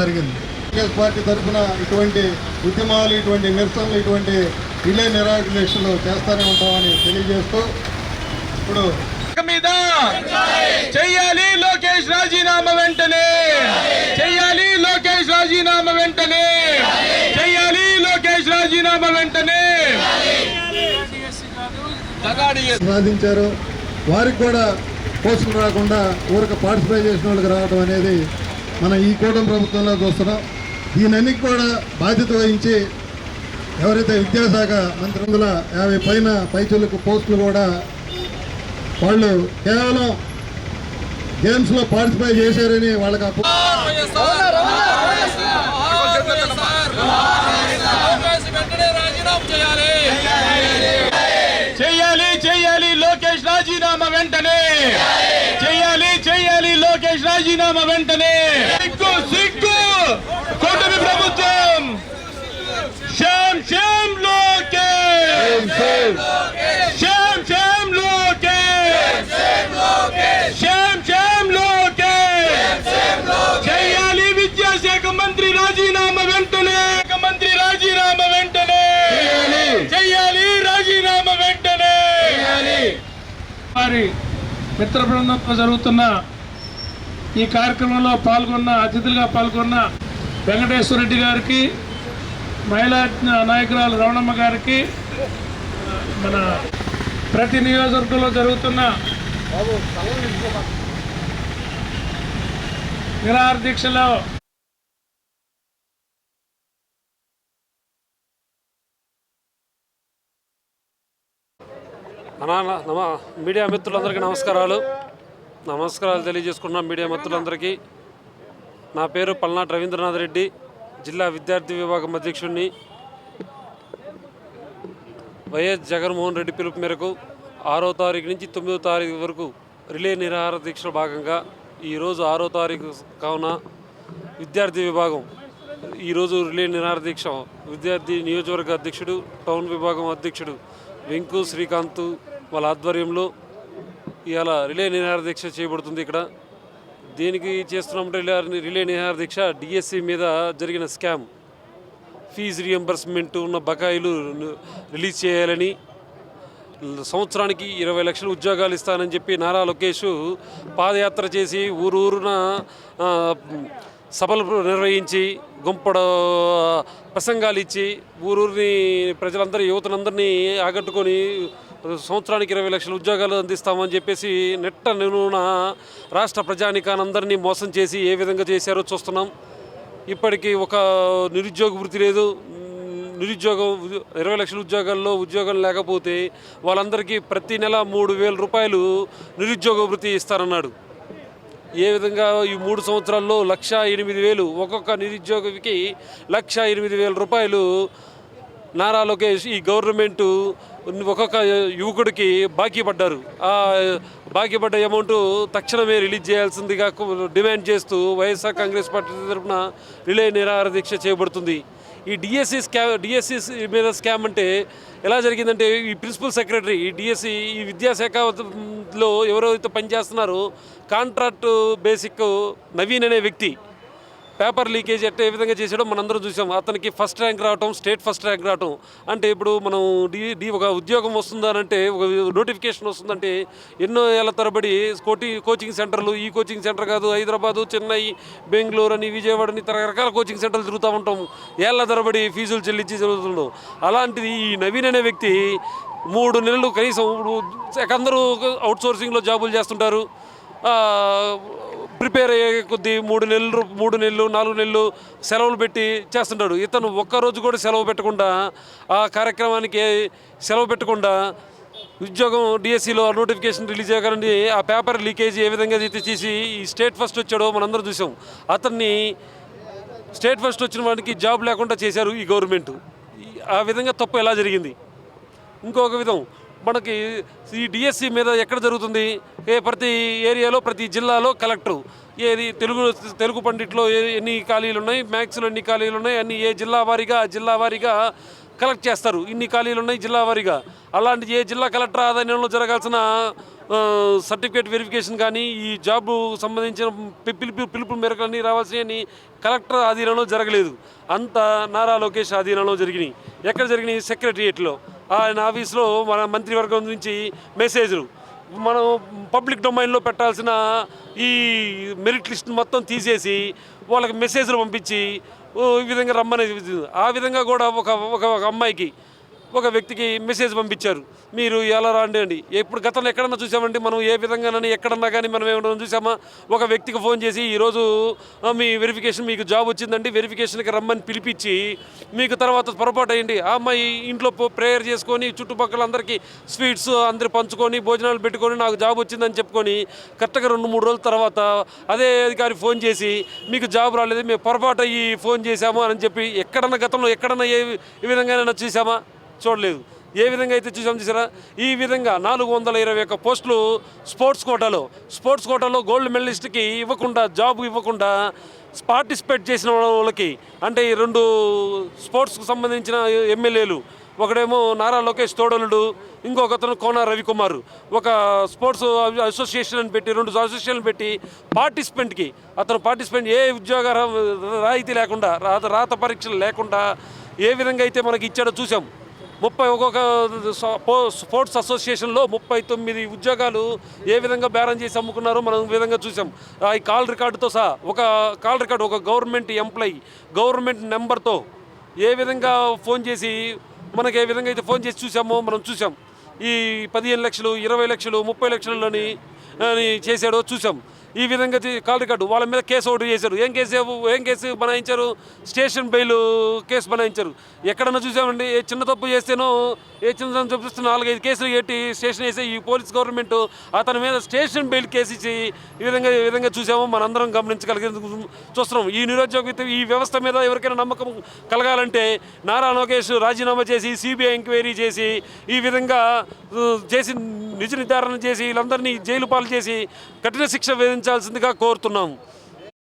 జరిగింది. కాంగ్రెస్ పార్టీ తరఫున ఇటువంటి ఉద్యమాలు, ఇటువంటి నిరసనలు, ఇటువంటి రిలే నిరాహార దీక్షలు చేస్తూనే ఉంటామని తెలియజేస్తూ ఇప్పుడు మీద చెయ్యాలి లోకేష్ రాజీనామా వెంటనే, చెయ్యాలి లోకేష్ రాజీనామా వెంటనే, చెయ్యాలి లోకేష్ రాజీనామా వెంటనే. సాధించారు. వారికి కూడా పోస్టులు రాకుండా ఊరికి పార్టిసిపేట్ చేసిన వాళ్ళకి రావడం అనేది మనం ఈ కూటమి ప్రభుత్వంలో చూస్తున్నాం. దీనన్నిటి కూడా బాధ్యత వహించి ఎవరైతే విద్యాశాఖ మంత్రి 250 పైచులకు పోస్టులు కూడా వాళ్ళు కేవలం గేమ్స్లో పార్టిసిపేట్ చేశారని వాళ్ళకి చెయ్యాలి చెయ్యాలి లోకేష్ రాజీనామా వెంటనే, చెయ్యాలి చెయ్యాలి లోకేష్ రాజీనామా వెంటనే. సిగ్గు సిగ్గు కూటమి ప్రభుత్వం. Shame shame Lokesh, shame shame Lokesh, shame shame Lokesh. చెయ్యాలి విద్యాశాఖ మంత్రి రాజీనామా వెంటనే, మంత్రి రాజీనామా వెంటనే, చెయ్యాలి రాజీనామా వెంటనే. వారి మిత్ర బృందంతో జరుగుతున్న ఈ కార్యక్రమంలో అతిథులుగా పాల్గొన్న వెంకటేశ్వర రెడ్డి గారికి, మహిళా నాయకురాలు రమణమ్మ గారికి, మన ప్రతి నియోజకవర్గంలో జరుగుతున్న నిరాహార దీక్షలో మీడియా మిత్రులందరికీ నమస్కారాలు తెలియజేసుకున్నాం. మీడియా మిత్రులందరికీ నా పేరు పల్నాటి రవీంద్రనాథ్ రెడ్డి, జిల్లా విద్యార్థి విభాగం అధ్యక్షుడిని. వైఎస్ జగన్మోహన్ రెడ్డి పిలుపు మేరకు 6వ తారీఖు నుంచి 9వ తారీఖు వరకు రిలే నిరాహార దీక్షలో భాగంగా ఈరోజు 6వ తారీఖు కావున విద్యార్థి విభాగం ఈరోజు రిలే నిరాహార దీక్ష విద్యార్థి నియోజకవర్గ అధ్యక్షుడు, టౌన్ విభాగం అధ్యక్షుడు వెంకు శ్రీకాంత్ వాళ్ళ ఆధ్వర్యంలో ఇవాళ రిలే నిరాహార దీక్ష చేయబడుతుంది. ఇక్కడ దీనికి చేస్తున్నప్పుడు రిలే నిరాహార దీక్ష డిఎస్సి మీద జరిగిన స్కామ్, ఫీజు రియంబర్స్మెంట్ ఉన్న బకాయిలు రిలీజ్ చేయాలని, సంవత్సరానికి 20 లక్షల ఉద్యోగాలు ఇస్తానని చెప్పి నారా లోకేష్ పాదయాత్ర చేసి ఊరూరున సభలు నిర్వహించి గుంపడ ప్రసంగాలు ఇచ్చి ఊరూరిని ప్రజలందరూ యువతనందరినీ ఆకట్టుకొని సంవత్సరానికి 20 లక్షల ఉద్యోగాలు అందిస్తామని చెప్పేసి నెట్ట నిలువున రాష్ట్ర ప్రజానికానందరినీ మోసం చేసి ఏ విధంగా చేశారో చూస్తున్నాం. ఇప్పటికీ ఒక నిరుద్యోగ వృత్తి లేదు. 20 లక్షల ఉద్యోగాల్లో ఉద్యోగం లేకపోతే వాళ్ళందరికీ ప్రతి నెల 3,000 రూపాయలు నిరుద్యోగ వృత్తి ఇస్తారన్నాడు. ఏ విధంగా ఈ 3 సంవత్సరాల్లో 1,08,000 ఒక్కొక్క నిరుద్యోగికి 1,08,000 రూపాయలు నారా లోకేష్ ఈ గవర్నమెంటు ఒక్కొక్క యువకుడికి బాకీ పడ్డారు. ఆ బాకీ పడ్డ అమౌంట్ తక్షణమే రిలీజ్ చేయాల్సిందిగా డిమాండ్ చేస్తూ వైఎస్ఆర్ కాంగ్రెస్ పార్టీ తరఫున రిలే నిరాహార దీక్ష చేయబడుతుంది. ఈ డిఎస్సి మీద స్కామ్ అంటే ఎలా జరిగిందంటే, ఈ ప్రిన్సిపల్ సెక్రటరీ ఈ డిఎస్సి ఈ విద్యాశాఖలో ఎవరైతే పనిచేస్తున్నారో కాంట్రాక్ట్ బేసిక్ నవీన్ అనే వ్యక్తి పేపర్ లీకేజ్ ఏ విధంగా చేసాడో మనందరం చూసాం. అతనికి ఫస్ట్ ర్యాంక్ రావటం, స్టేట్ ఫస్ట్ ర్యాంక్ రావటం. అంటే ఇప్పుడు మనం ఒక ఉద్యోగం వస్తుందనంటే, ఒక నోటిఫికేషన్ వస్తుందంటే ఎన్నో ఏళ్ళ తరబడి కోచింగ్ సెంటర్లు, ఈ కోచింగ్ సెంటర్ కాదు హైదరాబాదు, చెన్నై, బెంగళూరు అని, విజయవాడ అని రకరకాల కోచింగ్ సెంటర్లు తిరుగుతూ ఉంటాం. ఏళ్ల తరబడి ఫీజులు చెల్లించి చదువుతున్నాం. అలాంటిది ఈ నవీన్ అనే వ్యక్తి 3 నెలలు కనీసం అందరూ అవుట్సోర్సింగ్లో జాబులు చేస్తుంటారు. ప్రిపేర్ అయ్యే కొద్దీ 3 నెలలు 4 నెలలు సెలవులు పెట్టి చేస్తుంటాడు. ఇతను ఒక్కరోజు కూడా సెలవు పెట్టకుండా, ఆ కార్యక్రమానికి సెలవు పెట్టకుండా ఉద్యోగం డిఎస్సిలో నోటిఫికేషన్ రిలీజ్ చేయగానే ఆ పేపర్ లీకేజ్ ఏ విధంగా అయితే చేసి ఈ స్టేట్ ఫస్ట్ వచ్చాడో మనందరం చూసాం. అతన్ని స్టేట్ ఫస్ట్ వచ్చిన వాడికి జాబ్ లేకుండా చేశారు ఈ గవర్నమెంట్. ఆ విధంగా తప్పు ఎలా జరిగింది? ఇంకొక విధం, మనకి ఈ డిఎస్సి మీద ఎక్కడ జరుగుతుంది? ప్రతి ఏరియాలో, ప్రతి జిల్లాలో కలెక్టరు తెలుగు పండిట్లో ఎన్ని ఖాళీలు ఉన్నాయి, మ్యాథ్స్లో ఎన్ని ఖాళీలు ఉన్నాయి అన్ని ఏ జిల్లా వారీగా కలెక్ట్ చేస్తారు. ఇన్ని ఖాళీలు ఉన్నాయి జిల్లా వారీగా. అలాంటి ఏ జిల్లా కలెక్టర్ ఆధ్వర్యంలో జరగాల్సిన సర్టిఫికేట్ వెరిఫికేషన్ కానీ ఈ జాబ్ సంబంధించిన పిలుపు మేరకు అన్నీ రావాల్సినవి కలెక్టర్ ఆధీనంలో జరగలేదు. అంతా నారా లోకేష్ ఆధీనంలో జరిగినాయి. ఎక్కడ జరిగినాయి? సెక్రటరియట్లో, ఆయన ఆఫీస్లో మన మంత్రివర్గం నుంచి మెసేజ్లు, మనం పబ్లిక్ డొమైన్లో పెట్టాల్సిన ఈ మెరిట్ లిస్ట్ మొత్తం తీసేసి వాళ్ళకి మెసేజ్లు పంపించి ఈ విధంగా రమ్మని, ఆ విధంగా కూడా ఒక అమ్మాయికి, ఒక వ్యక్తికి మెసేజ్ పంపించారు, మీరు ఎలా రాండి అండి. ఎప్పుడు గతంలో ఎక్కడన్నా చూసామండి మనం? ఏ విధంగానని ఎక్కడన్నా కానీ మనం ఏమన్నా చూసామా? ఒక వ్యక్తికి ఫోన్ చేసి ఈరోజు మీ వెరిఫికేషన్, మీకు జాబ్ వచ్చిందండి, వెరిఫికేషన్కి రమ్మని పిలిపించి మీకు తర్వాత పొరపాటు అయ్యింది, ఆ అమ్మాయి ఇంట్లో ప్రేయర్ చేసుకొని చుట్టుపక్కల అందరికీ స్వీట్స్ అందరు పంచుకొని భోజనాలు పెట్టుకొని నాకు జాబ్ వచ్చిందని చెప్పుకొని కరెక్ట్గా 2-3 రోజుల తర్వాత అదే అధికారి ఫోన్ చేసి మీకు జాబ్ రాలేదు, మేము పొరపాటు అయ్యి ఫోన్ చేశాము అని చెప్పి ఎక్కడన్నా గతంలో ఎక్కడన్నా ఏ విధంగానైనా చూసామా? చూడలేదు. ఏ విధంగా అయితే చూసారా? ఈ విధంగా 421 పోస్టులు స్పోర్ట్స్ కోటాలో గోల్డ్ మెడలిస్ట్కి ఇవ్వకుండా, జాబ్ ఇవ్వకుండా పార్టిసిపేట్ చేసిన వాళ్ళకి, అంటే ఈ 2 స్పోర్ట్స్కు సంబంధించిన ఎమ్మెల్యేలు, ఒకడేమో నారా లోకేష్ తోడలుడు, ఇంకొకతను కోన రవికుమార్, ఒక స్పోర్ట్స్ అసోసియేషన్ అని పెట్టి 2 అసోసియేషన్లు పెట్టి పార్టిసిపెంట్కి, అతను పార్టిసిపెంట్ ఏ ఉద్యోగ రాయితీ లేకుండా, రాత పరీక్షలు లేకుండా ఏ విధంగా అయితే మనకి ఇచ్చాడో చూసాం. ఒక్కొక్క స్పోర్ట్స్ అసోసియేషన్లో 39 ఉద్యోగాలు ఏ విధంగా బేరం చేసి అమ్ముకున్నారో మనం విధంగా చూసాం. ఈ కాల్ రికార్డుతో సహా, ఒక కాల్ రికార్డు, ఒక గవర్నమెంట్ ఎంప్లాయీ గవర్నమెంట్ నెంబర్తో ఏ విధంగా ఫోన్ చేసి మనకి ఏ విధంగా అయితే ఫోన్ చేసి చూసామో మనం చూసాం. ఈ 15 లక్షలు, 20 లక్షలు, 30 లక్షలని చేశాడో చూసాం. ఈ విధంగా కాల్ రికార్డు, వాళ్ళ మీద కేసు ఒకటి చేశారు. ఏం కేసు బనాయించారు? స్టేషన్ బెయిల్ కేసు బనాయించారు. ఎక్కడన్నా చూసామండి? ఏ చిన్న తప్పు చేస్తేనో, ఏ చిన్న చూపిస్తే 4-5 కేసులు పెట్టి స్టేషన్ వేసి ఈ పోలీస్ గవర్నమెంట్ అతని మీద స్టేషన్ బెయిల్ కేసు ఇచ్చి ఈ విధంగా చూసామో మనందరం చూస్తున్నాం. ఈ నిరుద్యోగ ఈ వ్యవస్థ మీద ఎవరికైనా నమ్మకం కలగాలంటే నారా లోకేష్ రాజీనామా చేసి సిబిఐ ఎంక్వైరీ చేసి ఈ విధంగా చేసి నిజ నిర్ధారణ చేసి వీళ్ళందరినీ జైలు పాలు చేసి కఠిన శిక్ష విధించాల్సిందిగా కోరుతున్నాము.